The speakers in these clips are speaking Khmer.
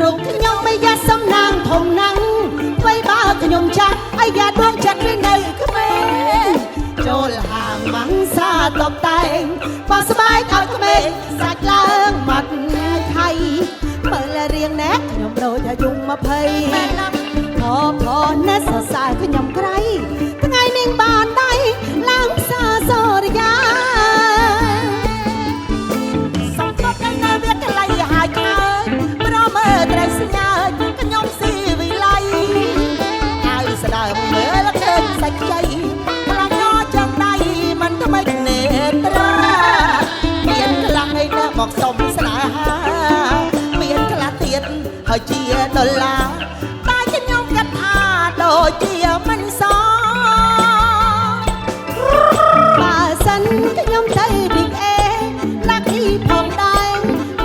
រូបខ្ញុំមិនយ៉ាសំណាងធំណាំងអ្វីបើខ្ញុំចាស់អាយ៉ាដួងចិត្តវានៅក្មេងចូលហាងម៉ាំងសាតបតែងបោះស្បែកឲ្យក្មេងសាច់ឡើងមាត់ថៃមើលរៀងណែខ្ញុំដូចអាយុ20ផណាស់សរសើរខ្ញុំក្រៃថ្ងៃនេះបានដៃឡើងផ្សារសរិយាសំពត់នៅវាកន្លែងហើយខើប្រមើត្រូវស្ញើខ្ញុំស៊ីវិល័យហើយស្ដើមមើលឃើញសាច់ជ័យខ្លាំងញ័រចាំដៃមិនថ្មីនេត្រាមានខ្លាំងឯណាមកសុំស្នេហាមានខ្លះទៀតហើយជាដុល្លារតែខ្ញុំគិតថាដូចជាមិនសបើសិនខ្ញុំទៅពីអេលាក់ទីផងដែរ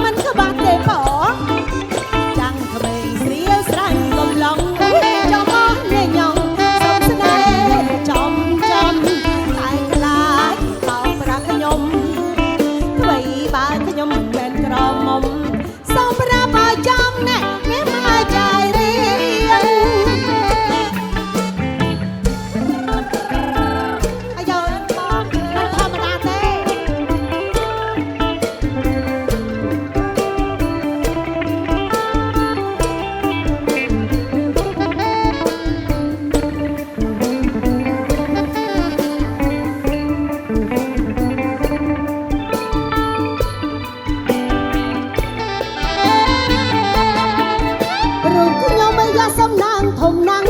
មិនក៏បាត់ទេបងចាំងក្មេងស្រៀលស្រ័ញ់កំឡុងចំអស់ញញងសុំស្នេហ៍ចំតែខ្លាចបោកប្រាស់ខ្ញុំអ្វីបើខ្ញុំមិនមែនក្រមុំសូមប្រាប់ឲ្យចំណែមានមកចាយរៀងអាយ៉ូបងធម្មតាទេរូបខ្ញុំមិនយ៉ាសំណាងធំណាំង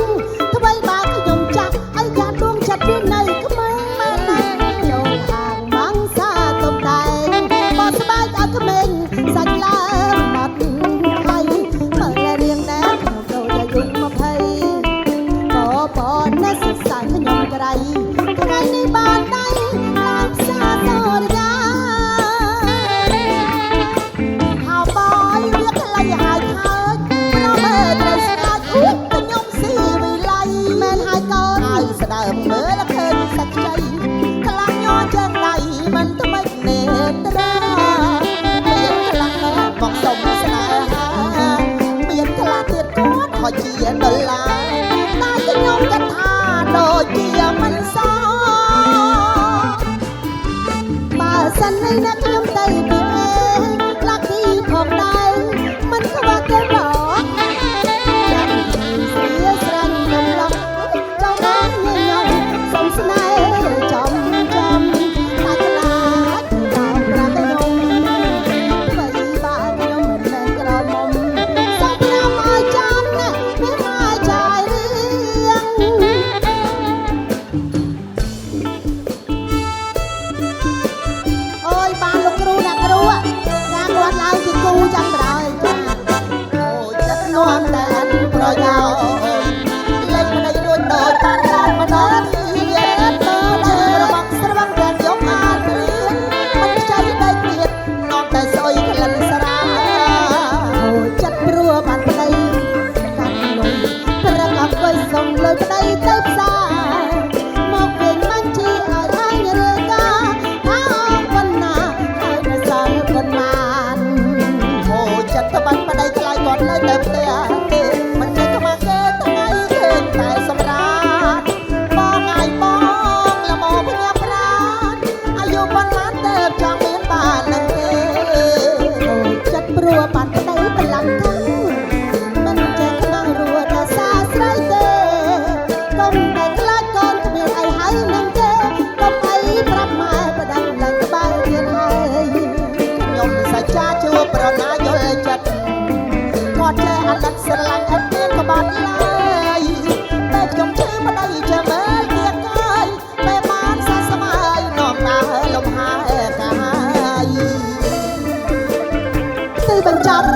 អ្វីបើខ្ញុំចាស់អាយ៉ាដួងចិត្តវានៅក្មេងចូលហាងម៉ាំងសាតបតែងបោះស្បែកឲ្យក្មេងសាច់ឡើងបាត់ថៃមើលរៀងដែរខ្ញុំដូចអាយុ20បណាស់សរសើរខ្ញុំក្រៃថ្ងៃនេះបានដៃឡើងផ្សារសរិយាហៅបាយវាកន្លែងហើយខើចប្រមើត្រូវស្ដាច់ខ្ញុំស៊ីវិល័យមែនហើយកូនហើយស្ដើមមើលឃើញសាច់ជ័យខ្លាំងញ័រចឹងដៃមិនថ្មិចនេត្រាមានខ្លាំងណាស់មកសុំស្នេហាមានខ្លះទៀតគាត់ហោះជាដុល្លារតែខ្ញុំគិតថាដូចជាមិនសបើសិននេះណាខ្ញុំទៅពីអេលាក់ទីផងដែរមិនខ្វះទេបងចាំស្រៀលស្រ័ញ់កំឡុងចំអស់ញញងសុំស្នេហ៍ចំតែខ្លាចបោកប្រាស់ខ្ញុំអ្វីបើខ្ញុំមិនមែនក្រមុំសូមប្រាប់ឲ្យចាំណែមានមកចាយរៀងអូយបានលោកគ្រូអ្នកគ្រូចាគាត់ឡើងជាគូចាំបណ្ដោយចាអូចិត្តនាំតែអនប្រយោជន៍លេចប្តីរួចដូចបានឡើងមកដល់ទៀតរបស់ស្រវឹងទាំងយកអានរៀនមិនខ្ចីដៃទៀតនាំតែស្អុយក្លិនស្រាអូចិត្តព្រោះបានប្តីកាត់លុយប្រឹកអង្គុយសុំលុយប្តីទៅផ្សារមកវិញមិនជាឲ្យអញរើកាថាប៉ុណ្ណាហើយនៅសល់ប៉ុន្មានអូចិត្តទៅបានប្តីខ្លាចគាត់នៅទៅផ្ទះទេមិនចេះខ្មាស់គេថ្ងៃឃើញតែសម្រាប់បងអាយបងល្មមភ្ញាក់ប្រាណអាយុប៉ុន្មានទៅចង់មានបាននឹងទេអូចិត្តព្រោះបានប្តីប្រឡាំកាំងមិនចេះខ្មាស់រួចតែសាស្រីទេកុំតែខ្លាចកូនគ្មានអីហើយនឹងទេកុំអីប្រាប់ម៉ែប្រដឹងឡើងក្បែរទៀតហើយខ្ញុំសច្ចាជួបប្រណាយល់ចិត្តគាត់ចេះអាណិតស្រឡាញ់ឥតមានក្បត់ឡើយតែខ្ញុំជឿប្តីចាំមើលទៀតកាយតែបានសះស្មើយនាំដើរលំហែកាយទីបញ្ចប់